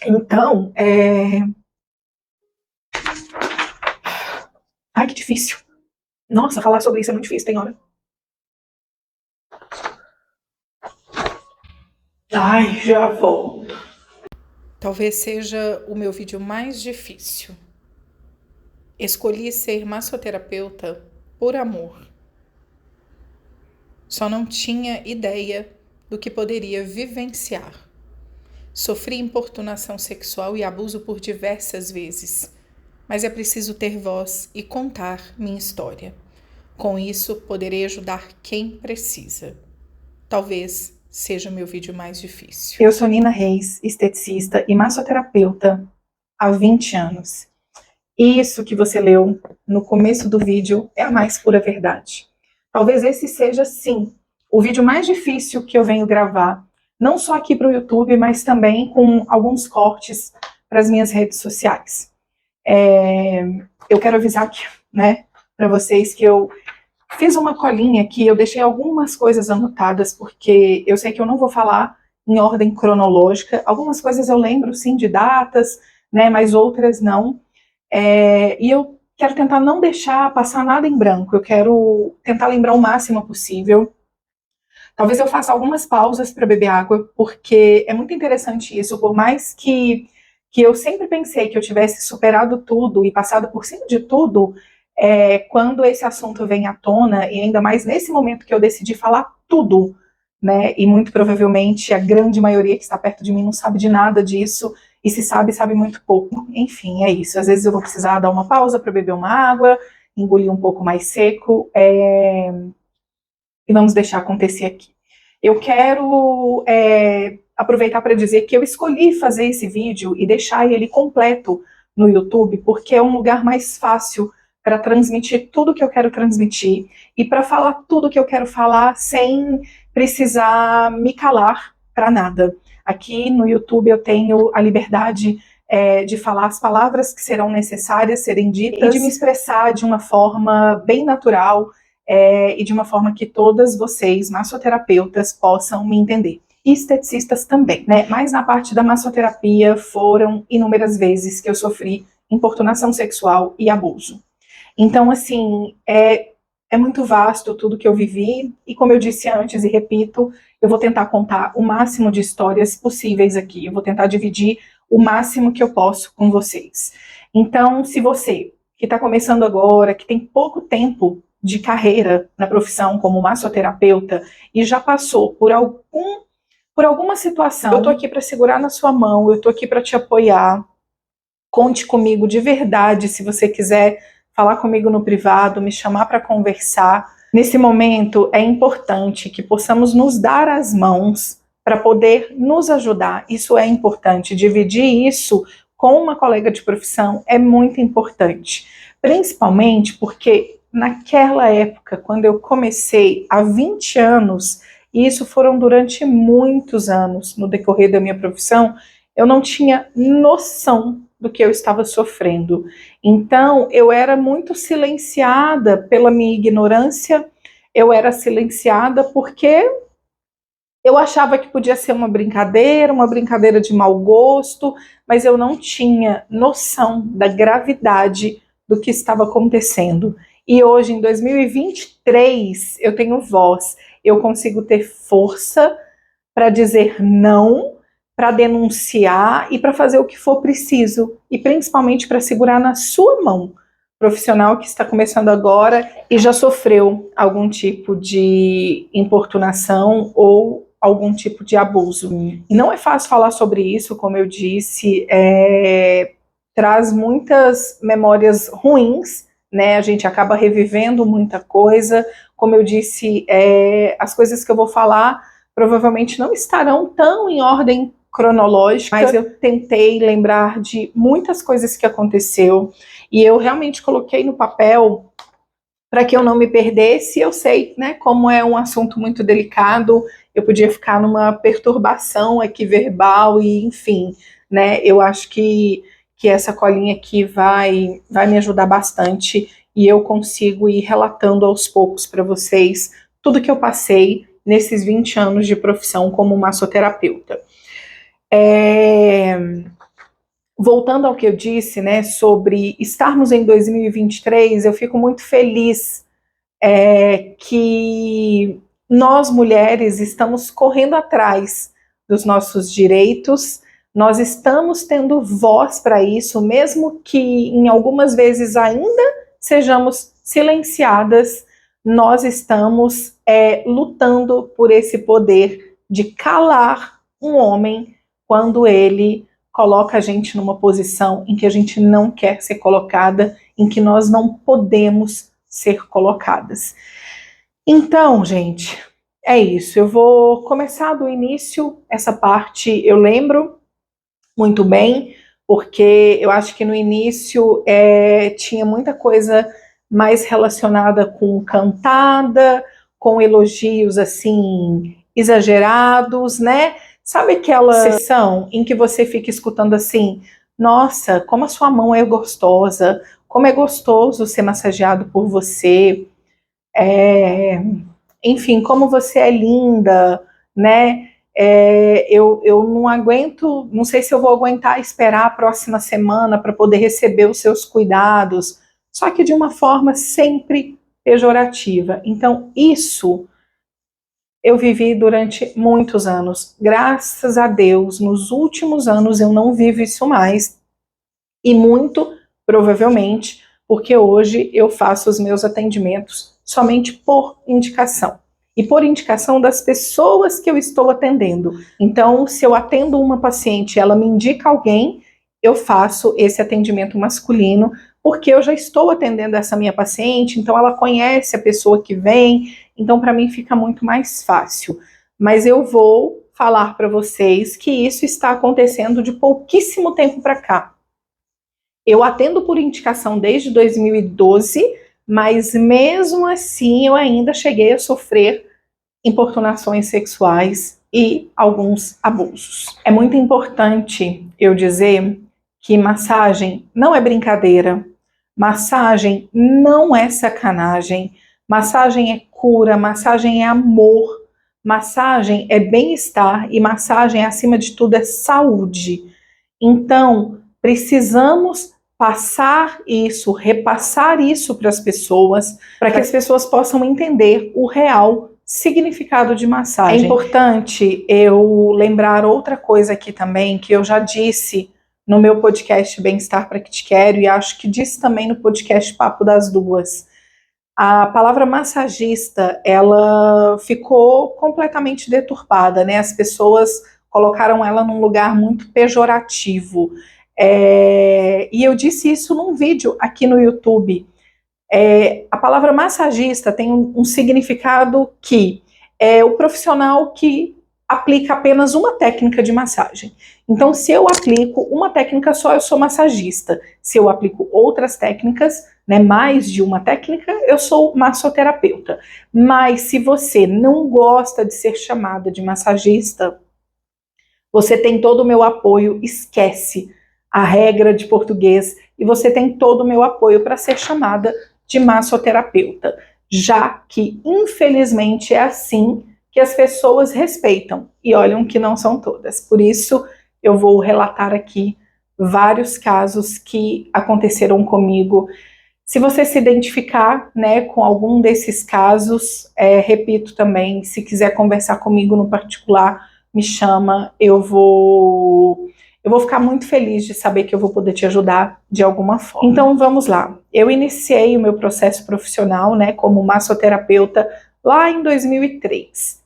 Então, ai, que difícil. Nossa, falar sobre isso é muito difícil, tem hora. Ai, já volto. Talvez seja o meu vídeo mais difícil. Escolhi ser massoterapeuta por amor. Só não tinha ideia do que poderia vivenciar. Sofri importunação sexual e abuso por diversas vezes, mas é preciso ter voz e contar minha história. Com isso, poderei ajudar quem precisa. Talvez seja o meu vídeo mais difícil. Eu sou Nina Reis, esteticista e massoterapeuta há 20 anos. Isso que você leu no começo do vídeo é a mais pura verdade. Talvez esse seja, sim, o vídeo mais difícil que eu venho gravar, não só aqui para o YouTube, mas também com alguns cortes para as minhas redes sociais. Eu quero avisar aqui, né, para vocês que eu fiz uma colinha aqui, eu deixei algumas coisas anotadas, porque eu sei que eu não vou falar em ordem cronológica. Algumas coisas eu lembro, sim, de datas, né, mas outras não. E eu quero tentar não deixar passar nada em branco, eu quero tentar lembrar o máximo possível. Talvez eu faça algumas pausas para beber água, porque é muito interessante isso, por mais que eu sempre pensei que eu tivesse superado tudo e passado por cima de tudo, quando esse assunto vem à tona, e ainda mais nesse momento que eu decidi falar tudo, né, e muito provavelmente a grande maioria que está perto de mim não sabe de nada disso, e se sabe, sabe muito pouco. Enfim, é isso. Às vezes eu vou precisar dar uma pausa para beber uma água, engolir um pouco mais seco, e vamos deixar acontecer aqui. Eu quero aproveitar para dizer que eu escolhi fazer esse vídeo e deixar ele completo no YouTube, porque é um lugar mais fácil para transmitir tudo que eu quero transmitir e para falar tudo que eu quero falar sem precisar me calar para nada. Aqui no YouTube eu tenho a liberdade de falar as palavras que serão necessárias serem ditas e de me expressar de uma forma bem natural, e de uma forma que todas vocês, massoterapeutas, possam me entender. E esteticistas também, né? Mas na parte da massoterapia foram inúmeras vezes que eu sofri importunação sexual e abuso. Então, assim, é muito vasto tudo que eu vivi, e como eu disse antes e repito, eu vou tentar contar o máximo de histórias possíveis aqui, eu vou tentar dividir o máximo que eu posso com vocês. Então, se você que está começando agora, que tem pouco tempo de carreira na profissão como massoterapeuta e já passou por alguma situação, eu estou aqui para segurar na sua mão, eu estou aqui para te apoiar. Conte comigo de verdade, se você quiser falar comigo no privado, me chamar para conversar. Nesse momento é importante que possamos nos dar as mãos para poder nos ajudar. Isso é importante. Dividir isso com uma colega de profissão é muito importante. Principalmente porque naquela época, quando eu comecei há 20 anos, e isso foram durante muitos anos no decorrer da minha profissão, eu não tinha noção do que eu estava sofrendo. Então, eu era muito silenciada pela minha ignorância, eu era silenciada porque eu achava que podia ser uma brincadeira de mau gosto, mas eu não tinha noção da gravidade do que estava acontecendo. E hoje, em 2023, eu tenho voz, eu consigo ter força para dizer não, para denunciar e para fazer o que for preciso, e principalmente para segurar na sua mão, profissional que está começando agora e já sofreu algum tipo de importunação ou algum tipo de abuso. E não é fácil falar sobre isso, como eu disse, traz muitas memórias ruins, né? A gente acaba revivendo muita coisa. Como eu disse, as coisas que eu vou falar provavelmente não estarão tão em ordem cronológica, mas eu tentei lembrar de muitas coisas que aconteceu e eu realmente coloquei no papel para que eu não me perdesse. Eu sei, né, como é um assunto muito delicado, eu podia ficar numa perturbação aqui verbal e, enfim, né, eu acho que essa colinha aqui vai me ajudar bastante e eu consigo ir relatando aos poucos para vocês tudo que eu passei nesses 20 anos de profissão como massoterapeuta. voltando ao que eu disse, né, sobre estarmos em 2023, eu fico muito feliz que nós mulheres estamos correndo atrás dos nossos direitos, nós estamos tendo voz para isso, mesmo que em algumas vezes ainda sejamos silenciadas, nós estamos lutando por esse poder de calar um homem quando ele coloca a gente numa posição em que a gente não quer ser colocada, em que nós não podemos ser colocadas. Então, gente, é isso. Eu vou começar do início, essa parte eu lembro muito bem, porque eu acho que no início tinha muita coisa mais relacionada com cantada, com elogios assim exagerados, né? Sabe aquela sessão em que você fica escutando assim, nossa, como a sua mão é gostosa, como é gostoso ser massageado por você, enfim, como você é linda, né? Eu não aguento, não sei se eu vou aguentar esperar a próxima semana para poder receber os seus cuidados, só que de uma forma sempre pejorativa. Então, isso eu vivi durante muitos anos. Graças a Deus, nos últimos anos eu não vivo isso mais. E muito provavelmente porque hoje eu faço os meus atendimentos somente por indicação. E por indicação das pessoas que eu estou atendendo. Então, se eu atendo uma paciente e ela me indica alguém, eu faço esse atendimento masculino, porque eu já estou atendendo essa minha paciente, então ela conhece a pessoa que vem, então para mim fica muito mais fácil. Mas eu vou falar para vocês que isso está acontecendo de pouquíssimo tempo para cá. Eu atendo por indicação desde 2012, mas mesmo assim eu ainda cheguei a sofrer importunações sexuais e alguns abusos. É muito importante eu dizer que massagem não é brincadeira, massagem não é sacanagem, massagem é cura, massagem é amor, massagem é bem-estar e massagem, acima de tudo, é saúde. Então, precisamos passar isso, repassar isso para as pessoas, para que as pessoas possam entender o real significado de massagem. É importante eu lembrar outra coisa aqui também, que eu já disse no meu podcast Bem-Estar para que te quero, e acho que disse também no podcast Papo das Duas. A palavra massagista, ela ficou completamente deturpada, né? As pessoas colocaram ela num lugar muito pejorativo. E eu disse isso num vídeo aqui no YouTube. A palavra massagista tem um significado que é o profissional que aplica apenas uma técnica de massagem. Então, se eu aplico uma técnica só, eu sou massagista. Se eu aplico outras técnicas, né, mais de uma técnica, eu sou massoterapeuta. Mas se você não gosta de ser chamada de massagista, você tem todo o meu apoio, esquece a regra de português e você tem todo o meu apoio para ser chamada de massoterapeuta, já que, infelizmente, é assim que as pessoas respeitam, e olham que não são todas. Por isso, eu vou relatar aqui vários casos que aconteceram comigo. Se você se identificar, né, com algum desses casos, repito também, se quiser conversar comigo no particular, me chama, eu vou ficar muito feliz de saber que eu vou poder te ajudar de alguma forma. Então vamos lá. Eu iniciei o meu processo profissional, né, como massoterapeuta lá em 2003.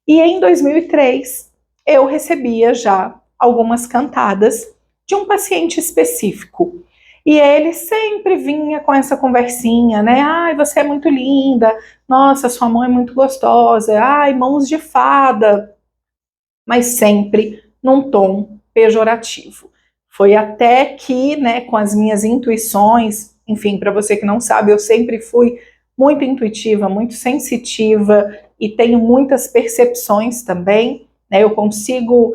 E em 2003 eu recebia já algumas cantadas de um paciente específico. E ele sempre vinha com essa conversinha, né? Ai, você é muito linda. Nossa, sua mão é muito gostosa. Ai, mãos de fada. Mas sempre num tom pejorativo. Foi até que, né, com as minhas intuições, enfim, para você que não sabe, eu sempre fui muito intuitiva, muito sensitiva e tenho muitas percepções também, né, eu consigo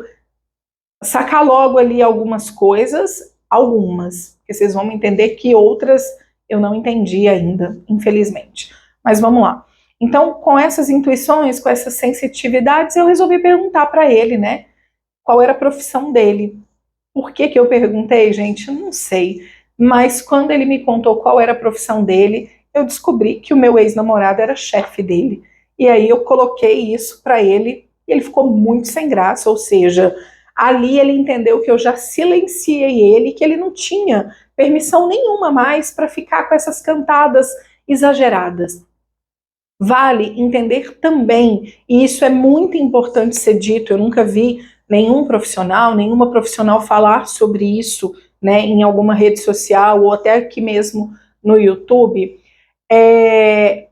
sacar logo ali algumas coisas, porque vocês vão entender que outras eu não entendi ainda, infelizmente. Mas vamos lá. Então, com essas intuições, com essas sensitividades, eu resolvi perguntar para ele, né, qual era a profissão dele. Por que que eu perguntei, gente? Eu não sei. Mas quando ele me contou qual era a profissão dele, eu descobri que o meu ex-namorado era chefe dele. E aí eu coloquei isso para ele e ele ficou muito sem graça, ou seja, ali ele entendeu que eu já silenciei ele, que ele não tinha permissão nenhuma mais para ficar com essas cantadas exageradas. Vale entender também, e isso é muito importante ser dito, eu nunca vi nenhum profissional, nenhuma profissional falar sobre isso, né, em alguma rede social ou até aqui mesmo no YouTube.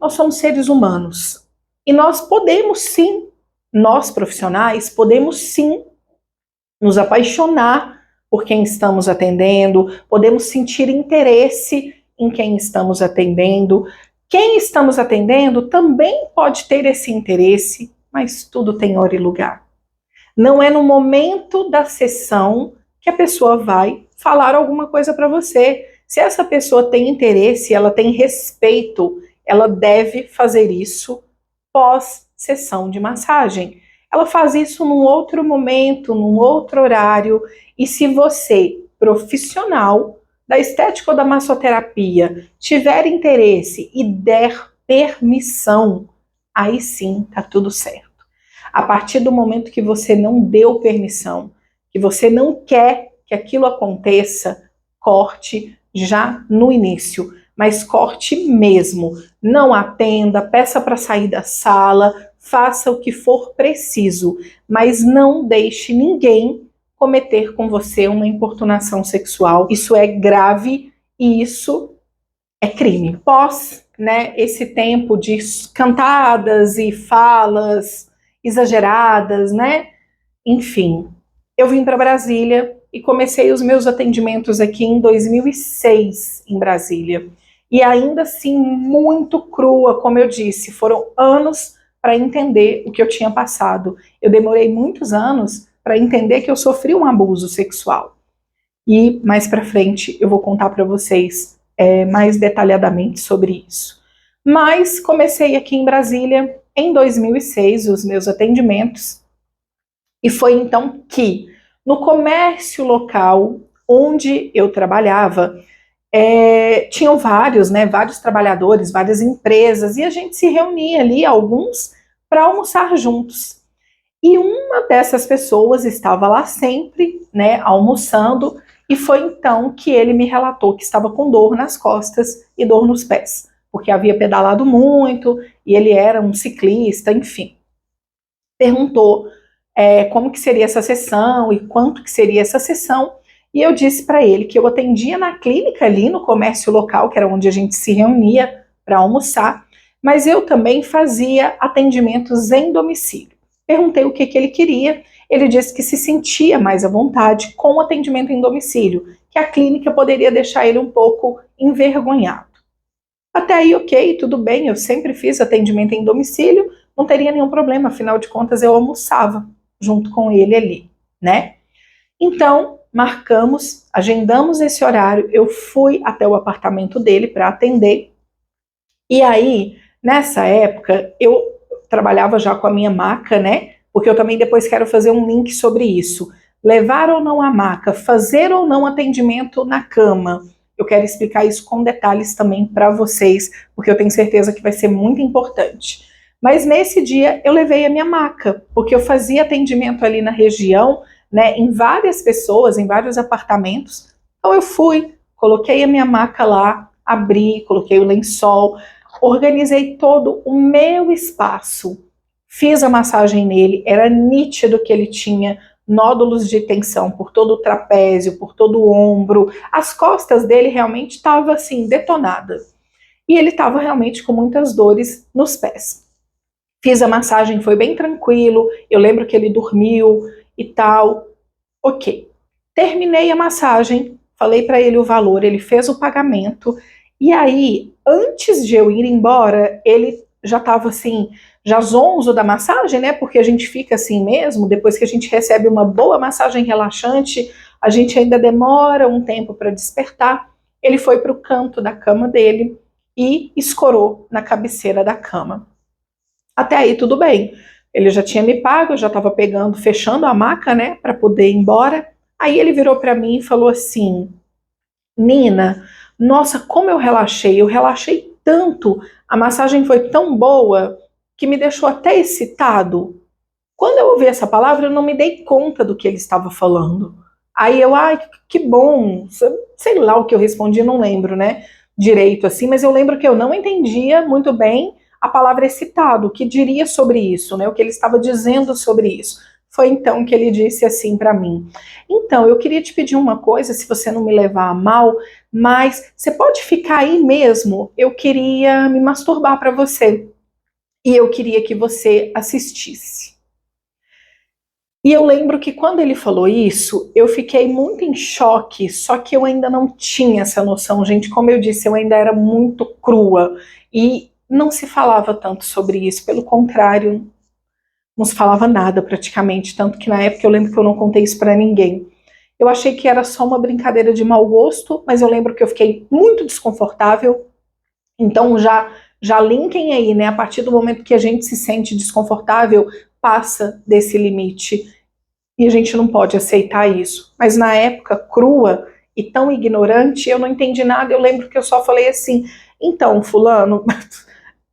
Nós somos seres humanos e nós podemos sim, nós profissionais, podemos sim nos apaixonar por quem estamos atendendo, podemos sentir interesse em quem estamos atendendo. Quem estamos atendendo também pode ter esse interesse, mas tudo tem hora e lugar. Não é no momento da sessão que a pessoa vai falar alguma coisa para você. Se essa pessoa tem interesse, ela tem respeito, ela deve fazer isso pós-sessão de massagem. Ela faz isso num outro momento, num outro horário. E se você, profissional da estética ou da massoterapia, tiver interesse e der permissão, aí sim tá tudo certo. A partir do momento que você não deu permissão, que você não quer que aquilo aconteça, corte já no início, mas corte mesmo. Não atenda, peça para sair da sala, faça o que for preciso, mas não deixe ninguém cometer com você uma importunação sexual. Isso é grave e isso é crime. Pós, né, esse tempo de cantadas e falas exageradas, né? Enfim, eu vim para Brasília e comecei os meus atendimentos aqui em 2006 em Brasília. E ainda assim muito crua, como eu disse, foram anos para entender o que eu tinha passado. Eu demorei muitos anos para entender que eu sofri um abuso sexual. E mais para frente eu vou contar para vocês mais detalhadamente sobre isso. Mas comecei aqui em Brasília em 2006 os meus atendimentos e foi então que no comércio local onde eu trabalhava tinham vários trabalhadores, várias empresas, e a gente se reunia ali, alguns, para almoçar juntos. E uma dessas pessoas estava lá sempre, né, almoçando, e foi então que ele me relatou que estava com dor nas costas e dor nos pés, porque havia pedalado muito, e ele era um ciclista, enfim. Perguntou como que seria essa sessão e quanto que seria essa sessão, e eu disse para ele que eu atendia na clínica ali no comércio local, que era onde a gente se reunia para almoçar, mas eu também fazia atendimentos em domicílio. Perguntei o que ele queria, ele disse que se sentia mais à vontade com o atendimento em domicílio, que a clínica poderia deixar ele um pouco envergonhado. Até aí, ok, tudo bem, eu sempre fiz atendimento em domicílio, não teria nenhum problema, afinal de contas eu almoçava junto com ele ali, né? Então, marcamos, agendamos esse horário, eu fui até o apartamento dele para atender, e aí, nessa época, eu trabalhava já com a minha maca, né? Porque eu também depois quero fazer um link sobre isso. Levar ou não a maca, fazer ou não atendimento na cama. Eu quero explicar isso com detalhes também para vocês, porque eu tenho certeza que vai ser muito importante. Mas nesse dia eu levei a minha maca, porque eu fazia atendimento ali na região, né, em várias pessoas, em vários apartamentos. Então eu fui, coloquei a minha maca lá, abri, coloquei o lençol, organizei todo o meu espaço, fiz a massagem nele, era nítido que ele tinha nódulos de tensão por todo o trapézio, por todo o ombro, as costas dele realmente estavam assim, detonadas. E ele estava realmente com muitas dores nos pés. Fiz a massagem, foi bem tranquilo, eu lembro que ele dormiu e tal. Ok. Terminei a massagem, falei para ele o valor, ele fez o pagamento, e aí, antes de eu ir embora, ele já estava assim, já zonzo da massagem, né? Porque a gente fica assim mesmo, depois que a gente recebe uma boa massagem relaxante, a gente ainda demora um tempo para despertar. Ele foi para o canto da cama dele e escorou na cabeceira da cama. Até aí tudo bem. Ele já tinha me pago, eu já estava pegando, fechando a maca, né, para poder ir embora. Aí ele virou para mim e falou assim: Nina, nossa, como eu relaxei tanto, a massagem foi tão boa que me deixou até excitado. Quando eu ouvi essa palavra, eu não me dei conta do que ele estava falando. Aí eu, ai, que bom, sei lá o que eu respondi, não lembro, né, direito assim, mas eu lembro que eu não entendia muito bem a palavra excitado, o que diria sobre isso, né, o que ele estava dizendo sobre isso. Foi então que ele disse assim para mim: então, eu queria te pedir uma coisa, se você não me levar a mal, mas você pode ficar aí mesmo? Eu queria me masturbar para você e eu queria que você assistisse. E eu lembro que quando ele falou isso, eu fiquei muito em choque, só que eu ainda não tinha essa noção, gente. Como eu disse, eu ainda era muito crua e não se falava tanto sobre isso, pelo contrário, não se falava nada praticamente, tanto que na época eu lembro que eu não contei isso para ninguém. Eu achei que era só uma brincadeira de mau gosto, mas eu lembro que eu fiquei muito desconfortável. Então já linkem aí, né? A partir do momento que a gente se sente desconfortável, passa desse limite. E a gente não pode aceitar isso. Mas na época crua e tão ignorante, eu não entendi nada. Eu lembro que eu só falei assim: então, fulano,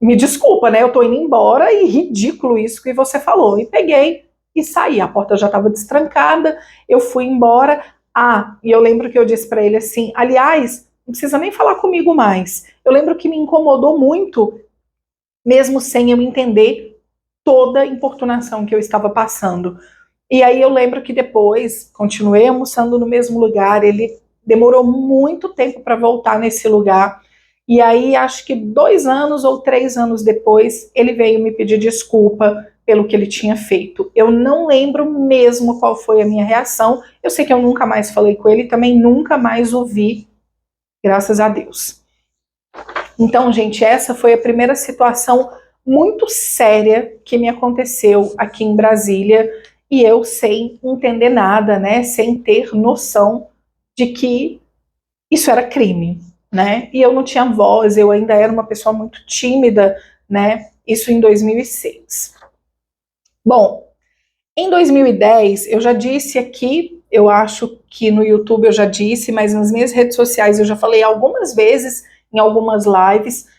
me desculpa, né? Eu tô indo embora e ridículo isso que você falou. E peguei e saí. A porta já estava destrancada, eu fui embora. Ah, e eu lembro que eu disse para ele assim: aliás, não precisa nem falar comigo mais. Eu lembro que me incomodou muito, mesmo sem eu entender toda a importunação que eu estava passando. E aí eu lembro que depois continuei almoçando no mesmo lugar, ele demorou muito tempo para voltar nesse lugar. E aí, acho que 2 anos ou 3 anos depois, ele veio me pedir desculpa pelo que ele tinha feito. Eu não lembro mesmo qual foi a minha reação. Eu sei que eu nunca mais falei com ele, também nunca mais ouvi, graças a Deus. Então, gente, essa foi a primeira situação muito séria que me aconteceu aqui em Brasília, e eu sem entender nada, né, sem ter noção de que isso era crime, né? E eu não tinha voz, eu ainda era uma pessoa muito tímida, né? Isso em 2006. Bom, em 2010, eu já disse aqui, eu acho que no YouTube eu já disse, mas nas minhas redes sociais eu já falei algumas vezes, em algumas lives.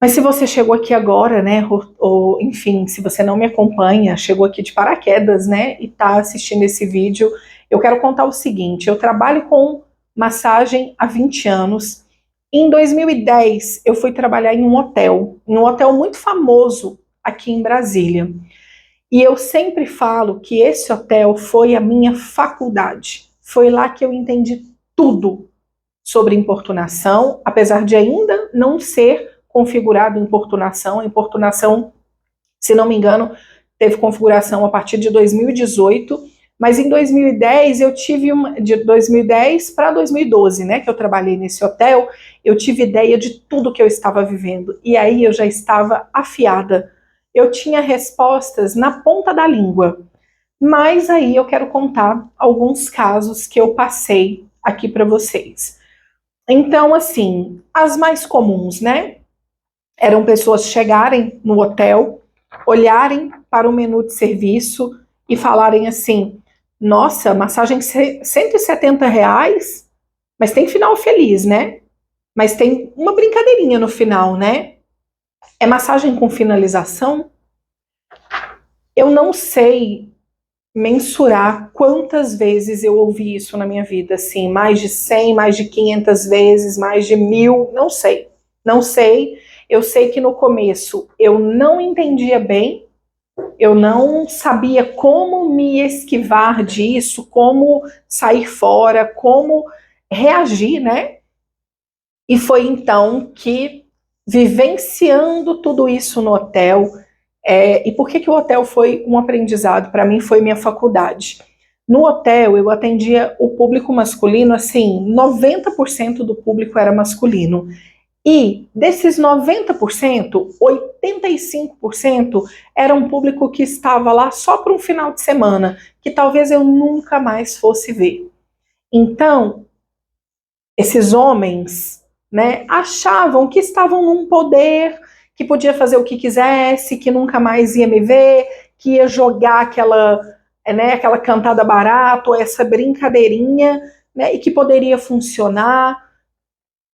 Mas se você chegou aqui agora, né, ou enfim, se você não me acompanha, chegou aqui de paraquedas, né, e tá assistindo esse vídeo, eu quero contar o seguinte: eu trabalho com massagem há 20 anos. Em 2010, eu fui trabalhar em um hotel muito famoso aqui em Brasília. E eu sempre falo que esse hotel foi a minha faculdade. Foi lá que eu entendi tudo sobre importunação, apesar de ainda não ser configurado importunação. A importunação, se não me engano, teve configuração a partir de 2018, mas em 2010 eu tive de 2010 para 2012, né, que eu trabalhei nesse hotel, eu tive ideia de tudo que eu estava vivendo, e aí eu já estava afiada. Eu tinha respostas na ponta da língua. Mas aí eu quero contar alguns casos que eu passei aqui para vocês. Então, assim, as mais comuns, né? Eram pessoas chegarem no hotel, olharem para o menu de serviço e falarem assim: nossa, massagem R$ 170, mas tem final feliz, né? Mas tem uma brincadeirinha no final, né? É massagem com finalização? Eu não sei mensurar quantas vezes eu ouvi isso na minha vida, assim, mais de 100, mais de 500 vezes, mais de 1000, não sei, não sei. Eu sei que no começo eu não entendia bem, eu não sabia como me esquivar disso, como sair fora, como reagir, né? E foi então que, vivenciando tudo isso no hotel, e por que o hotel foi um aprendizado? Para mim foi minha faculdade. No hotel eu atendia o público masculino, assim, 90% do público era masculino. E desses 90%, 85% era um público que estava lá só para um final de semana, que talvez eu nunca mais fosse ver. Então, esses homens, né, achavam que estavam num poder, que podia fazer o que quisesse, que nunca mais ia me ver, que ia jogar né, aquela cantada barata, ou essa brincadeirinha, né, e que poderia funcionar.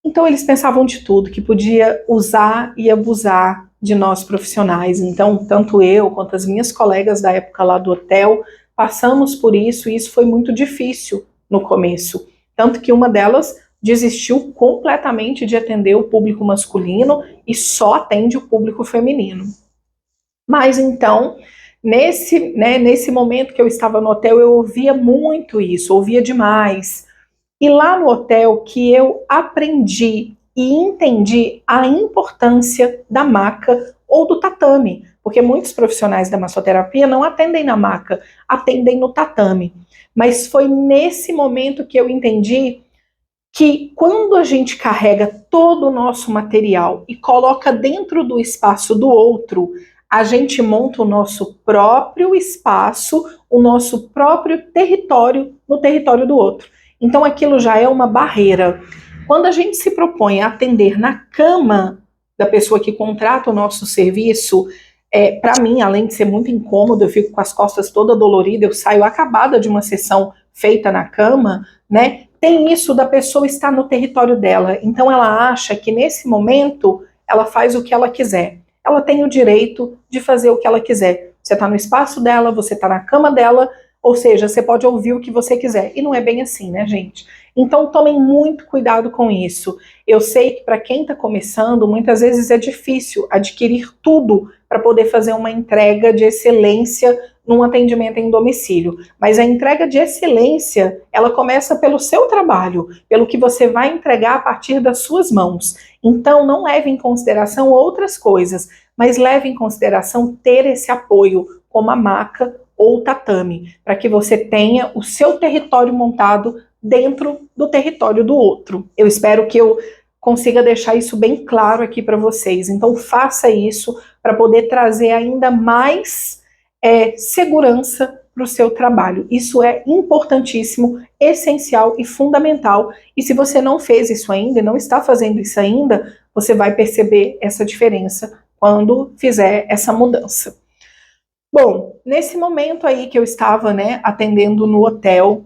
Então eles pensavam de tudo, que podia usar e abusar de nós profissionais. Então, tanto eu quanto as minhas colegas da época lá do hotel, passamos por isso, e isso foi muito difícil no começo. Tanto que uma delas desistiu completamente de atender o público masculino e só atende o público feminino. Mas então, nesse momento que eu estava no hotel, eu ouvia muito isso, ouvia demais. E lá no hotel que eu aprendi e entendi a importância da maca ou do tatame, porque muitos profissionais da massoterapia não atendem na maca, atendem no tatame. Mas foi nesse momento que eu entendi que quando a gente carrega todo o nosso material e coloca dentro do espaço do outro, a gente monta o nosso próprio espaço, o nosso próprio território no território do outro. Então aquilo já é uma barreira. Quando a gente se propõe a atender na cama da pessoa que contrata o nosso serviço, para mim, além de ser muito incômodo, eu fico com as costas toda dolorida, eu saio acabada de uma sessão feita na cama, né? Tem isso da pessoa estar no território dela. Então ela acha que nesse momento ela faz o que ela quiser. Ela tem o direito de fazer o que ela quiser. Você está no espaço dela, você está na cama dela, ou seja, você pode ouvir o que você quiser. E não é bem assim, né, gente? Então tomem muito cuidado com isso. Eu sei que para quem está começando, muitas vezes é difícil adquirir tudo para poder fazer uma entrega de excelência num atendimento em domicílio. Mas a entrega de excelência, ela começa pelo seu trabalho, pelo que você vai entregar a partir das suas mãos. Então não leve em consideração outras coisas, mas leve em consideração ter esse apoio, como a maca ou o tatame, para que você tenha o seu território montado dentro do território do outro. Eu espero que eu consiga deixar isso bem claro aqui para vocês. Então faça isso para poder trazer ainda mais segurança para o seu trabalho. Isso é importantíssimo, essencial e fundamental. E se você não fez isso ainda e não está fazendo isso ainda, você vai perceber essa diferença quando fizer essa mudança. Bom, nesse momento aí que eu estava, né, atendendo no hotel,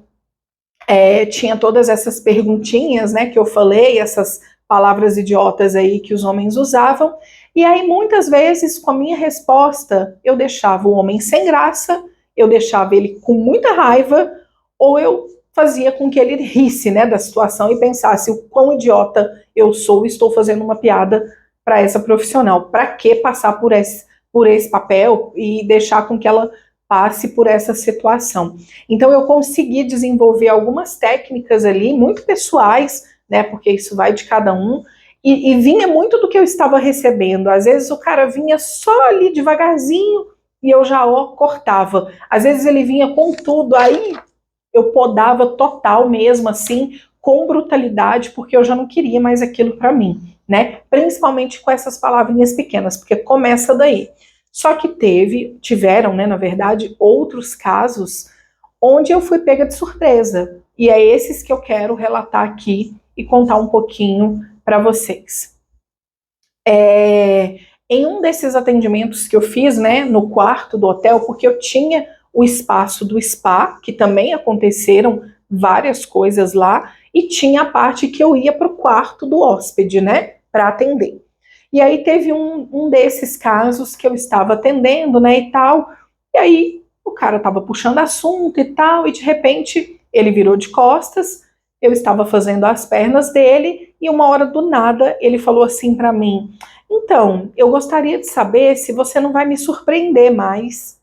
tinha todas essas perguntinhas, né, que eu falei, essas palavras idiotas aí que os homens usavam, e aí muitas vezes com a minha resposta eu deixava o homem sem graça, eu deixava ele com muita raiva, ou eu fazia com que ele risse, né, da situação e pensasse o quão idiota eu sou, estou fazendo uma piada para essa profissional, para que passar por esse papel e deixar com que ela passe por essa situação. Então eu consegui desenvolver algumas técnicas ali, muito pessoais, né, porque isso vai de cada um, e vinha muito do que eu estava recebendo. Às vezes o cara vinha só ali devagarzinho e eu já cortava. Às vezes ele vinha com tudo, aí eu podava total mesmo, assim, com brutalidade, porque eu já não queria mais aquilo para mim, né? Principalmente com essas palavrinhas pequenas, porque começa daí. Só que tiveram, né, na verdade, outros casos onde eu fui pega de surpresa. E é esses que eu quero relatar aqui e contar um pouquinho para vocês. Em um desses atendimentos que eu fiz, né, no quarto do hotel, porque eu tinha o espaço do spa, que também aconteceram várias coisas lá, e tinha a parte que eu ia para o quarto do hóspede, né, para atender. E aí teve um desses casos que eu estava atendendo, né, e tal, e aí o cara estava puxando assunto e tal, e de repente ele virou de costas, eu estava fazendo as pernas dele, e uma hora do nada ele falou assim para mim: então, eu gostaria de saber se você não vai me surpreender mais.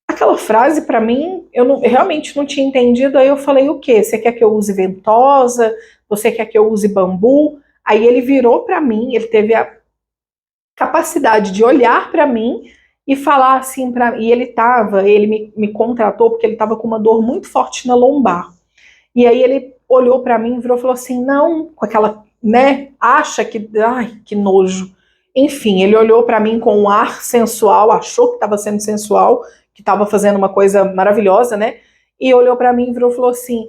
Aquela frase para mim, eu realmente não tinha entendido, aí eu falei: o quê? Você quer que eu use ventosa? Você quer que eu use bambu? Aí ele virou para mim, ele teve a capacidade de olhar para mim e falar assim para mim, e ele me contratou porque ele estava com uma dor muito forte na lombar. E aí ele olhou para mim e virou e falou assim: não, com aquela, né, acha que, ai, que nojo. Enfim, ele olhou para mim com um ar sensual, achou que estava sendo sensual, que estava fazendo uma coisa maravilhosa, né? E olhou para mim e virou e falou assim: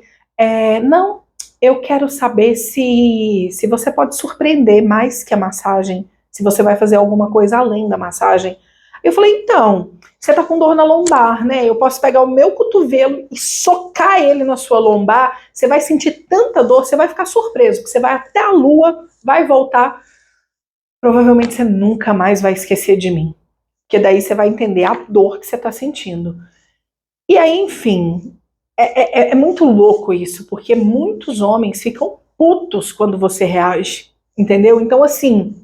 não, eu quero saber se você pode surpreender mais que a massagem, se você vai fazer alguma coisa além da massagem. Eu falei, então, você tá com dor na lombar, né? Eu posso pegar o meu cotovelo e socar ele na sua lombar, você vai sentir tanta dor, você vai ficar surpreso, que você vai até a lua, vai voltar, provavelmente você nunca mais vai esquecer de mim, porque daí você vai entender a dor que você tá sentindo. E aí, enfim, é muito louco isso, porque muitos homens ficam putos quando você reage, entendeu? Então, assim,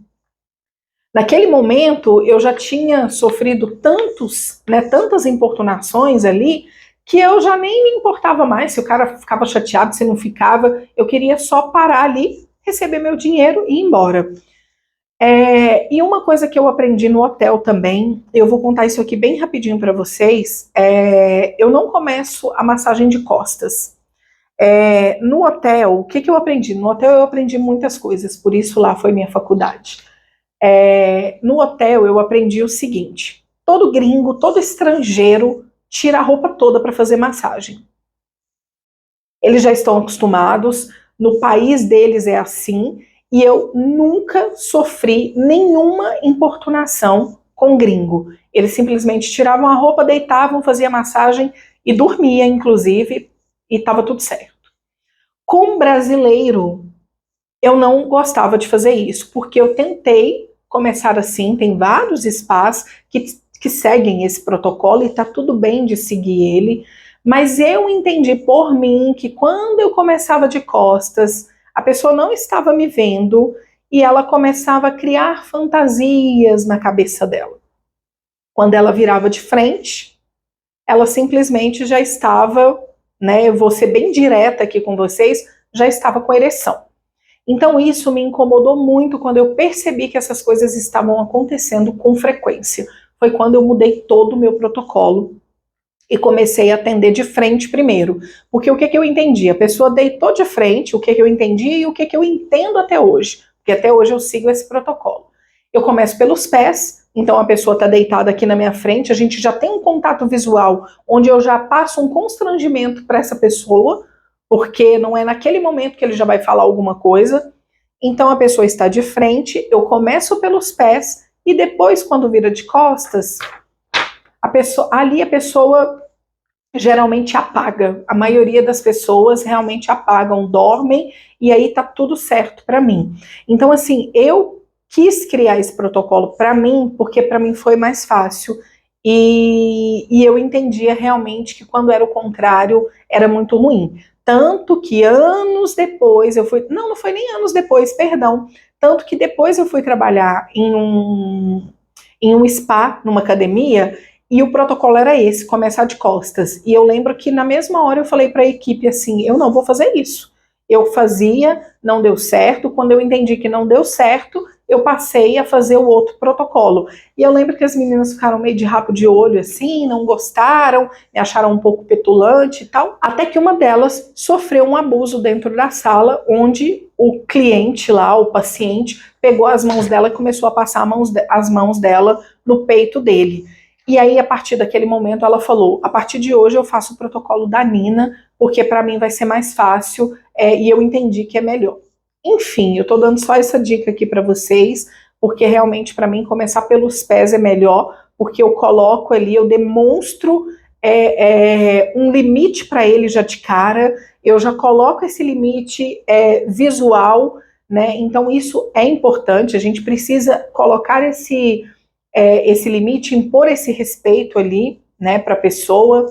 naquele momento eu já tinha sofrido tantas importunações ali, que eu já nem me importava mais se o cara ficava chateado, se não ficava, eu queria só parar ali, receber meu dinheiro e ir embora. E uma coisa que eu aprendi no hotel também, eu vou contar isso aqui bem rapidinho para vocês. Eu não começo a massagem de costas. No hotel, o que eu aprendi? No hotel eu aprendi muitas coisas, por isso lá foi minha faculdade. No hotel eu aprendi o seguinte: todo gringo, todo estrangeiro tira a roupa toda para fazer massagem. Eles já estão acostumados, no país deles é assim, e eu nunca sofri nenhuma importunação com gringo. Eles simplesmente tiravam a roupa, deitavam, faziam massagem e dormia, inclusive, e estava tudo certo. Com brasileiro, eu não gostava de fazer isso, porque eu tentei começar assim, tem vários spas que seguem esse protocolo e está tudo bem de seguir ele, mas eu entendi por mim que quando eu começava de costas, a pessoa não estava me vendo e ela começava a criar fantasias na cabeça dela. Quando ela virava de frente, ela simplesmente já estava, né, eu vou ser bem direta aqui com vocês, já estava com ereção. Então isso me incomodou muito quando eu percebi que essas coisas estavam acontecendo com frequência. Foi quando eu mudei todo o meu protocolo e comecei a atender de frente primeiro. Porque o que eu entendi? A pessoa deitou de frente, o que eu entendi e o que eu entendo até hoje. Porque até hoje eu sigo esse protocolo. Eu começo pelos pés, então a pessoa está deitada aqui na minha frente, a gente já tem um contato visual, onde eu já passo um constrangimento para essa pessoa, porque não é naquele momento que ele já vai falar alguma coisa. Então a pessoa está de frente, eu começo pelos pés e depois, quando vira de costas, ali a pessoa geralmente apaga. A maioria das pessoas realmente apagam, dormem e aí tá tudo certo para mim. Então assim, eu quis criar esse protocolo para mim porque para mim foi mais fácil. E eu entendia realmente que quando era o contrário era muito ruim. Tanto que anos depois eu fui. Não foi nem anos depois, perdão. Tanto que depois eu fui trabalhar em um spa, numa academia, e o protocolo era esse, começar de costas. E eu lembro que na mesma hora eu falei para a equipe assim: eu não vou fazer isso. Eu fazia, não deu certo. Quando eu entendi que não deu certo, eu passei a fazer o outro protocolo. E eu lembro que as meninas ficaram meio de rabo de olho assim, não gostaram, me acharam um pouco petulante e tal. Até que uma delas sofreu um abuso dentro da sala, onde o cliente lá, o paciente, pegou as mãos dela e começou a passar as mãos dela no peito dele. E aí, a partir daquele momento, ela falou: a partir de hoje eu faço o protocolo da Nina, porque para mim vai ser mais fácil, e eu entendi que é melhor. Enfim, eu estou dando só essa dica aqui para vocês, porque realmente para mim começar pelos pés é melhor, porque eu coloco ali, eu demonstro um limite para ele já de cara, eu já coloco esse limite visual, né? Então isso é importante, a gente precisa colocar esse limite, impor esse respeito ali, né, para a pessoa.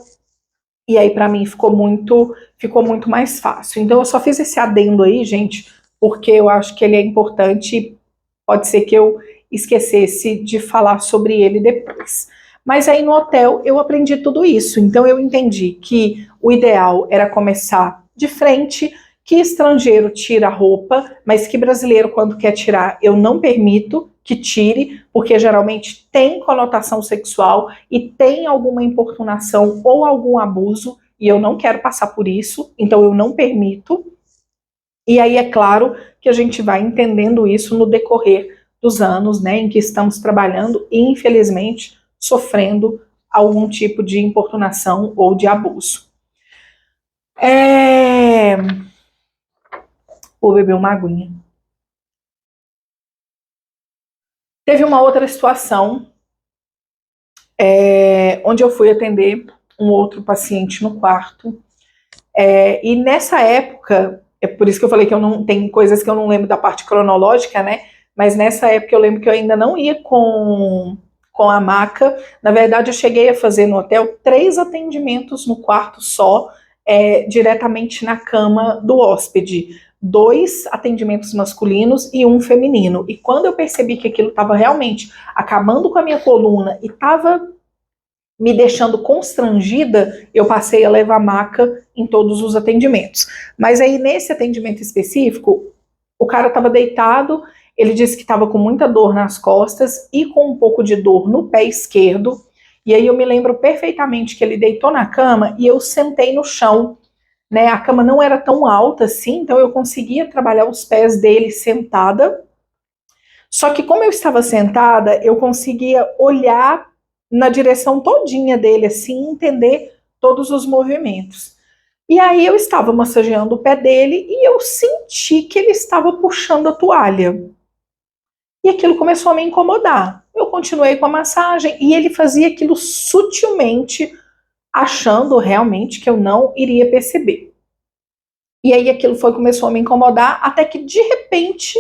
E aí para mim ficou muito mais fácil. Então eu só fiz esse adendo aí, gente, porque eu acho que ele é importante. Pode ser que eu esquecesse de falar sobre ele depois. Mas aí no hotel eu aprendi tudo isso. Então eu entendi que o ideal era começar de frente, que estrangeiro tira a roupa, mas que brasileiro, quando quer tirar, eu não permito que tire, porque geralmente tem conotação sexual e tem alguma importunação ou algum abuso, e eu não quero passar por isso, então eu não permito. E aí é claro que a gente vai entendendo isso no decorrer dos anos, né, em que estamos trabalhando e, infelizmente, sofrendo algum tipo de importunação ou de abuso. Vou beber uma aguinha. Teve uma outra situação onde eu fui atender um outro paciente no quarto. E nessa época, é por isso que eu falei que eu não tem coisas que eu não lembro da parte cronológica, né? Mas nessa época eu lembro que eu ainda não ia com a maca. Na verdade, eu cheguei a fazer no hotel 3 atendimentos no quarto só, diretamente na cama do hóspede. 2 atendimentos masculinos e 1 feminino. E quando eu percebi que aquilo estava realmente acabando com a minha coluna e estava me deixando constrangida, eu passei a levar maca em todos os atendimentos. Mas aí, nesse atendimento específico, o cara estava deitado, ele disse que estava com muita dor nas costas e com um pouco de dor no pé esquerdo. E aí eu me lembro perfeitamente que ele deitou na cama e eu sentei no chão, né? A cama não era tão alta assim, então eu conseguia trabalhar os pés dele sentada. Só que como eu estava sentada, eu conseguia olhar na direção todinha dele, assim, entender todos os movimentos. E aí eu estava massageando o pé dele e eu senti que ele estava puxando a toalha. E aquilo começou a me incomodar. Eu continuei com a massagem e ele fazia aquilo sutilmente, achando realmente que eu não iria perceber. E aí aquilo começou a me incomodar, até que de repente...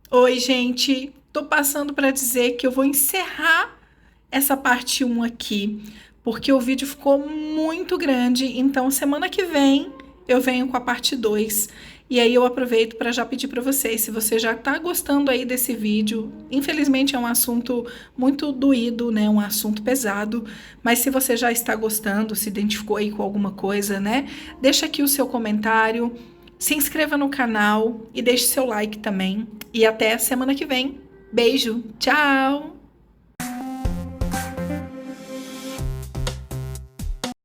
Oi, gente, tô passando para dizer que eu vou encerrar essa parte 1 aqui, porque o vídeo ficou muito grande, então semana que vem eu venho com a parte 2. E aí eu aproveito para já pedir para vocês, se você já tá gostando aí desse vídeo, infelizmente é um assunto muito doído, né, um assunto pesado, mas se você já está gostando, se identificou aí com alguma coisa, né, deixa aqui o seu comentário, se inscreva no canal e deixe seu like também. E até a semana que vem. Beijo, tchau!